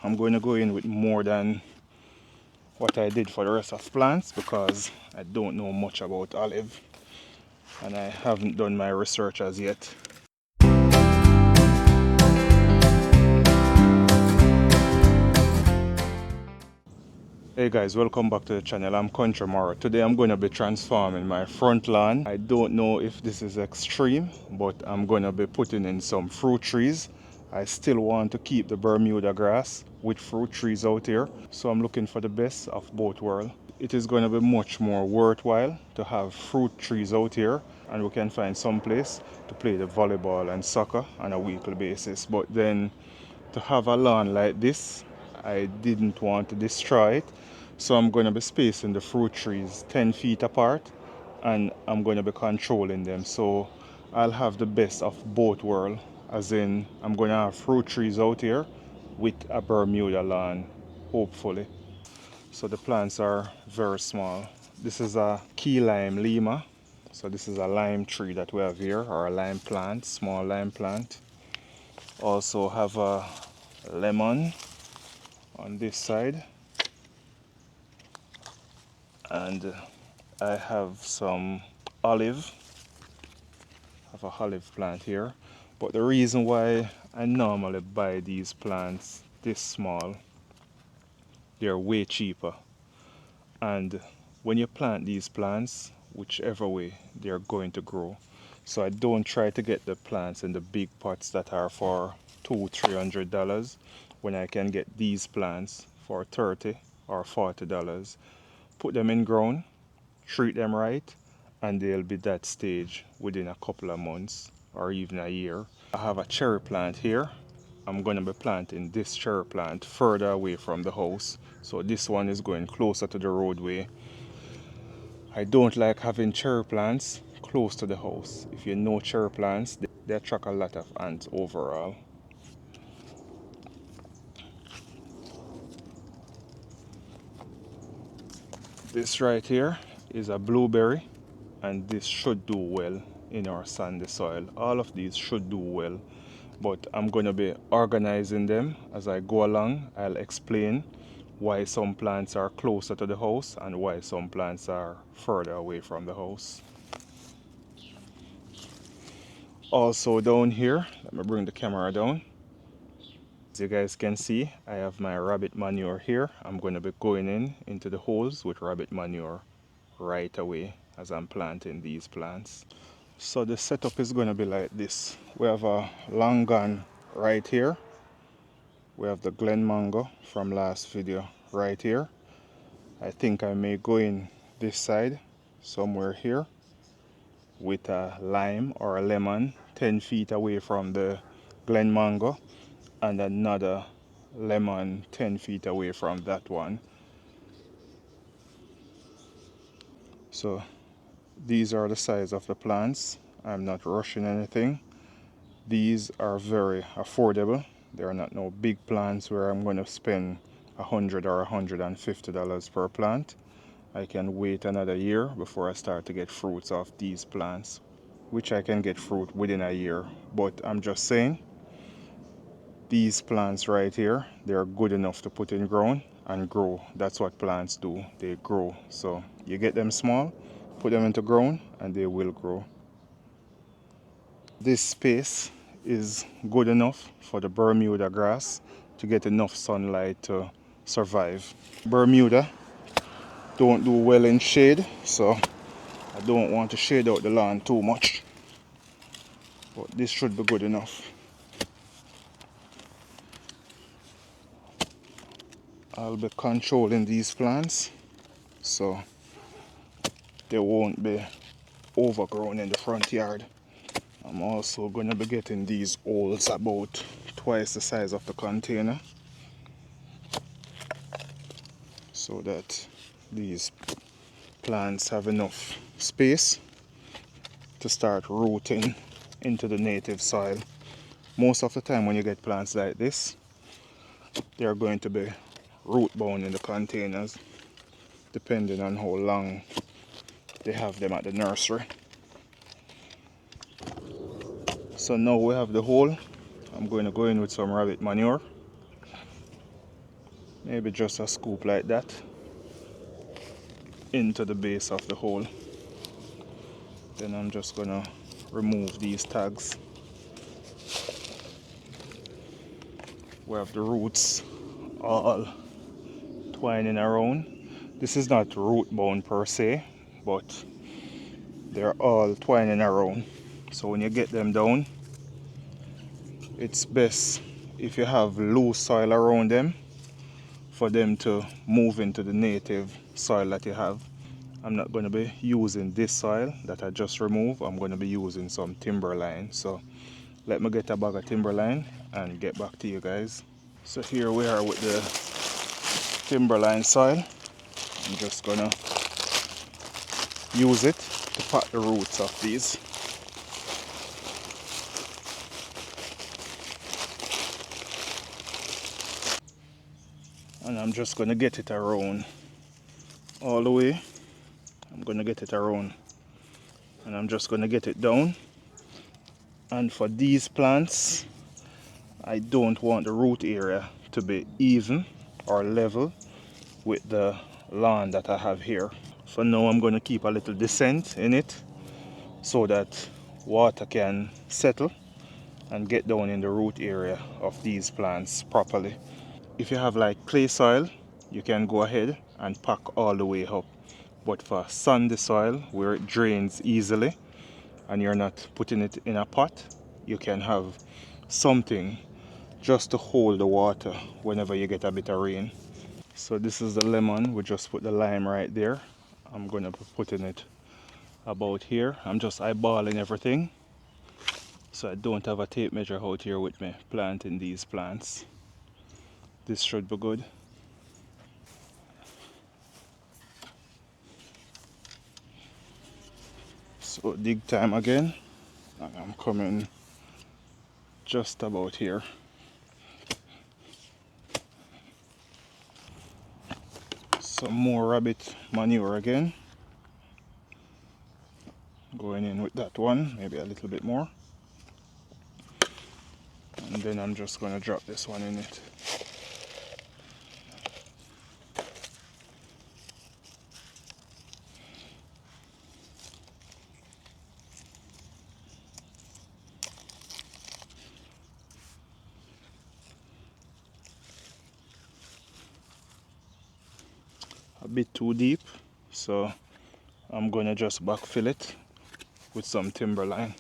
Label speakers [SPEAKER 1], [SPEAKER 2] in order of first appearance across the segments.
[SPEAKER 1] I'm going to go in with more than what I did for the rest of plants because I don't know much about olive and I haven't done my research as yet. Hey guys, welcome back to the channel. I'm Country Marro. Today I'm going to be transforming my front lawn. I don't know if this is extreme, but I'm going to be putting in some fruit trees. I still want to keep the Bermuda grass with fruit trees out here, so I'm looking for the best of both worlds. It is going to be much more worthwhile to have fruit trees out here, and we can find some place to play the volleyball and soccer on a weekly basis. But then to have a lawn like this, I didn't want to destroy it, so I'm going to be spacing the fruit trees 10 feet apart, and I'm going to be controlling them, so I'll have the best of both worlds, as in I'm going to have fruit trees out here with a Bermuda lawn, hopefully. So the plants are very small. This is a key lime lima, so this is a lime tree that we have here, or a lime plant, small lime plant. Also have a lemon on this side, and I have some olive. I have a olive plant here, but the reason why I normally buy these plants this small, they're way cheaper, and when you plant these plants, whichever way, they're going to grow. So I don't try to get the plants in the big pots that are for $200-300 when I can get these plants for $30 or $40. Put them in ground, treat them right, and they'll be that stage within a couple of months or even a year. I have a cherry plant here. I'm going to be planting this cherry plant further away from the house, so this one is going closer to the roadway. I don't like having cherry plants close to the house. If you know cherry plants, they attract a lot of ants overall. This right here is a blueberry, and this should do well in our sandy soil. All of these should do well, but I'm going to be organizing them as I go along. I'll explain why some plants are closer to the house and why some plants are further away from the house. Also down here, let me bring the camera down. As you guys can see, I have my rabbit manure here. I'm going to be going into the holes with rabbit manure right away as I'm planting these plants. So the setup is going to be like this. We have a longan right here. We have the Glen mango from last video right here. I think I may go in this side somewhere here with a lime or a lemon 10 feet away from the Glen mango, and another lemon 10 feet away from that one. So these are the size of the plants. I'm not rushing anything. These are very affordable. They are not no big plants where I'm going to spend $100 or $150 per plant. I can wait another year before I start to get fruits off these plants, which I can get fruit within a year. But I'm just saying, these plants right here, they're good enough to put in ground and grow. That's what plants do, they grow. So you get them small, put them into ground, and they will grow. This space is good enough for the Bermuda grass to get enough sunlight to survive. Bermuda don't do well in shade, so I don't want to shade out the lawn too much, but this should be good enough. I'll be controlling these plants so they won't be overgrown in the front yard. I'm also going to be getting these holes about twice the size of the container, so that these plants have enough space to start rooting into the native soil. Most of the time when you get plants like this, they're going to be root bound in the containers, depending on how long they have them at the nursery. So now we have the hole. I'm going to go in with some rabbit manure. Maybe just a scoop like that into the base of the hole. Then I'm just gonna remove these tags. We have the roots all twining around. This is not root bound per se, but they're all twining around. So when you get them down, it's best if you have loose soil around them for them to move into the native soil that you have. I'm not going to be using this soil that I just removed. I'm going to be using some timberline. So let me get a bag of timberline and get back to you guys. So here we are with the timberline soil. I'm just going to use it to pat the roots of these. And I'm just going to get it around all the way. I'm going to get it around and I'm just going to get it down. And for these plants, I don't want the root area to be even or level with the lawn that I have here. For now, I'm going to keep a little descent in it so that water can settle and get down in the root area of these plants properly. If you have like clay soil, you can go ahead and pack all the way up. But for sandy soil where it drains easily and you're not putting it in a pot, you can have something just to hold the water whenever you get a bit of rain. So this is the lemon. We just put the lime right there. I'm going to be putting it about here. I'm just eyeballing everything. So I don't have a tape measure out here with me planting these plants. This should be good. So dig time again. And I'm coming just about here. Some more rabbit manure again. Going in with that one, maybe a little bit more. And then I'm just going to drop this one in it. A bit too deep, so I'm going to just backfill it with some timberline.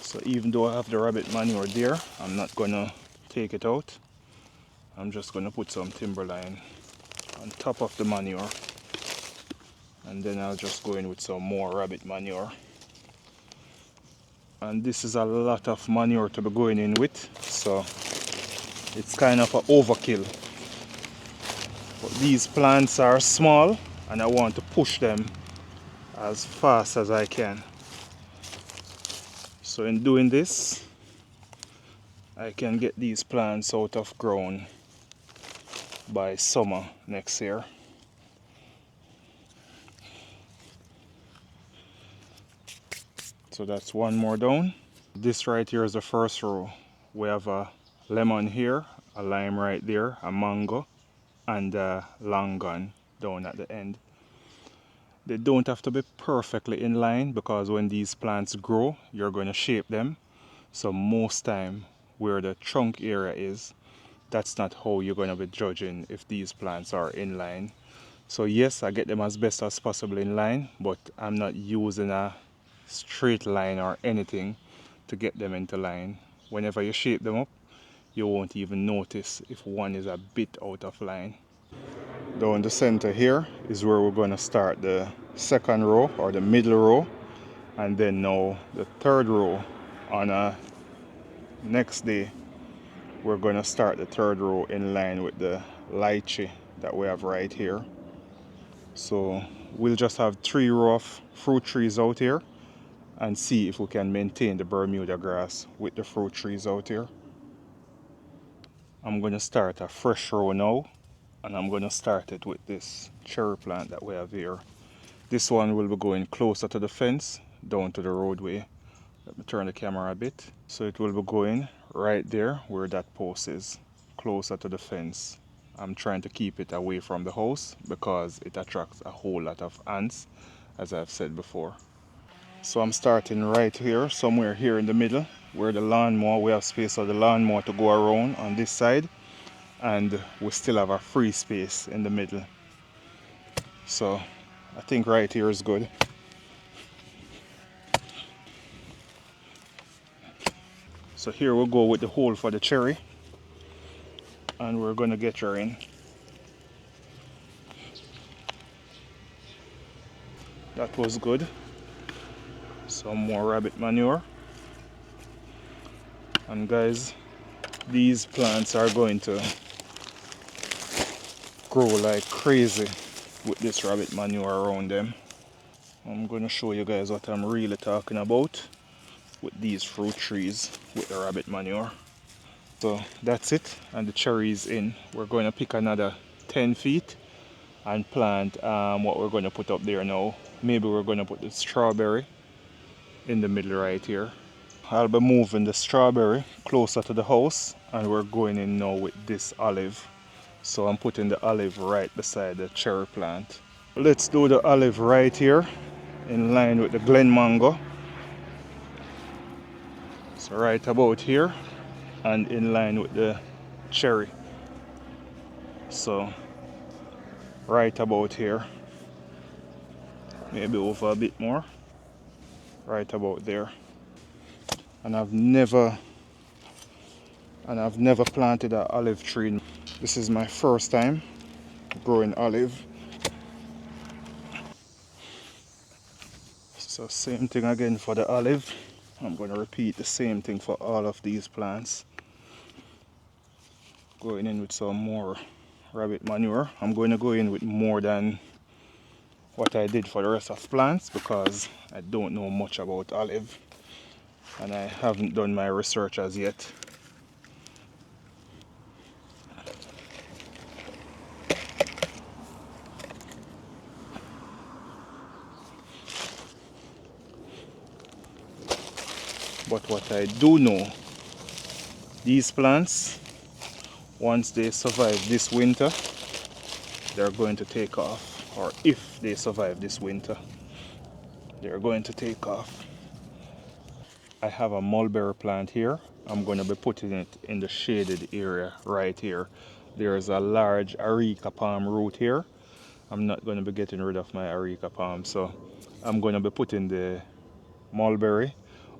[SPEAKER 1] So even though I have the rabbit manure there, I'm not going to take it out. I'm just going to put some timberline on top of the manure, and then I'll just go in with some more rabbit manure. And this is a lot of manure to be going in with, so it's kind of an overkill. But these plants are small and I want to push them as fast as I can. So in doing this, I can get these plants out of ground by summer next year. So that's one more down. This right here is the first row. We have a lemon here, a lime right there, a mango, and a longan down at the end. They don't have to be perfectly in line because when these plants grow, you're going to shape them. So most time where the trunk area is, that's not how you're going to be judging if these plants are in line. So yes, I get them as best as possible in line, but I'm not using a straight line or anything to get them into line. Whenever you shape them up, you won't even notice if one is a bit out of line. Down the center here is where we're going to start the second row or the middle row, and then now the third row. On a next day we're going to start the third row in line with the lychee that we have right here. So we'll just have 3 rows of fruit trees out here and see if we can maintain the Bermuda grass with the fruit trees out here. I'm going to start a fresh row now, and I'm going to start it with this cherry plant that we have here. This one will be going closer to the fence, down to the roadway. Let me turn the camera a bit. So it will be going right there where that post is, closer to the fence. I'm trying to keep it away from the house because it attracts a whole lot of ants, as I've said before. So I'm starting right here, somewhere here in the middle, where the lawnmower, we have space for the lawnmower to go around on this side, and we still have a free space in the middle. So I think right here is good. So here we'll go with the hole for the cherry, and we're gonna get her in. That was good. Some more rabbit manure. And guys, these plants are going to grow like crazy with this rabbit manure around them. I'm going to show you guys what I'm really talking about with these fruit trees with the rabbit manure. So that's it, and the cherry is in. We're going to pick another 10 feet and plant what we're going to put up there now. Maybe we're going to put the strawberry in the middle right here. I'll be moving the strawberry closer to the house, and we're going in now with this olive. So I'm putting the olive right beside the cherry plant. Let's do the olive right here in line with the Glen mango. So right about here and in line with the cherry. So right about here, maybe over a bit more, right about there. And I've never planted an olive tree. This is my first time growing olive. So same thing again for the olive. I'm going to repeat the same thing for all of these plants. Going in with some more rabbit manure. I'm going to go in with more than what I did for the rest of plants because I don't know much about olive and I haven't done my research as yet. But what I do know, these plants, once they survive this winter, they're going to take off. Or if they survive this winter, they're going to take off. I have a mulberry plant here. I'm going to be putting it in the shaded area right here. There's a large areca palm root here. I'm not going to be getting rid of my areca palm, so I'm going to be putting the mulberry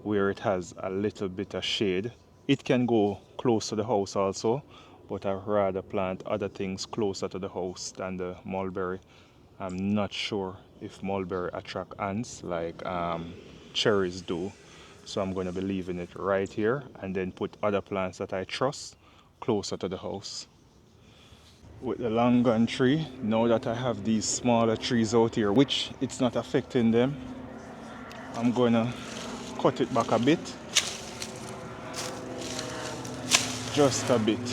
[SPEAKER 1] where it has a little bit of shade. It can go close to the house also, but I'd rather plant other things closer to the house than the mulberry. I'm not sure if mulberry attract ants like cherries do, so I'm going to be leaving it right here and then put other plants that I trust closer to the house. With the long gun tree, now that I have these smaller trees out here, which it's not affecting them, I'm going to cut it back a bit, just a bit,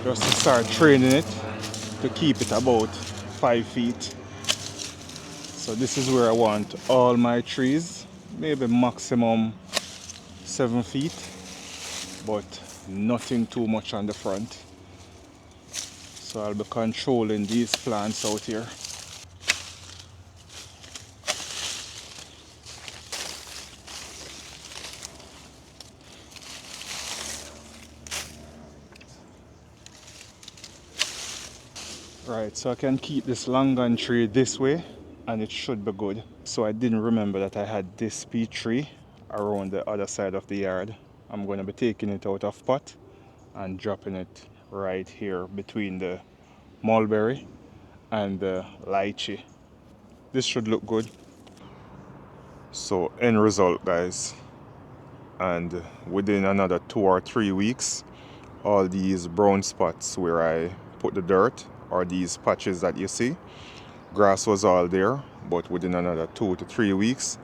[SPEAKER 1] just to start training it to keep it about 5 feet. So this is where I want all my trees, maybe maximum 7 feet, but nothing too much on the front. So I'll be controlling these plants out here. Right, so I can keep this longan tree this way and it should be good. So I didn't remember that I had this peach tree around the other side of the yard. I'm going to be taking it out of pot and dropping it right here between the mulberry and the lychee. This should look good. So end result, guys, and within another 2 or 3 weeks, all these brown spots where I put the dirt, or these patches that you see, grass was all there, but within another 2 to 3 weeks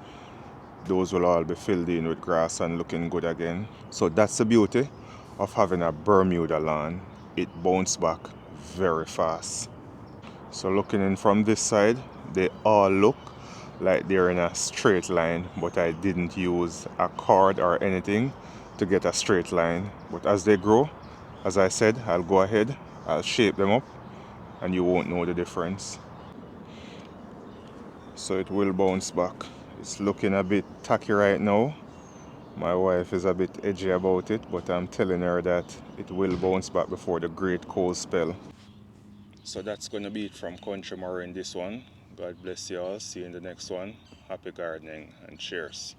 [SPEAKER 1] those will all be filled in with grass and looking good again. So that's the beauty of having a Bermuda lawn. It bounces back very fast. So looking in from this side, they all look like they're in a straight line, but I didn't use a cord or anything to get a straight line. But as they grow, as I said, I'll go ahead, I'll shape them up, and you won't know the difference. So it will bounce back. It's looking a bit tacky right now. My wife is a bit edgy about it, but I'm telling her that it will bounce back before the great cold spell. So that's going to be it from Country Marro in this one. God bless you all. See you in the next one. Happy gardening and cheers.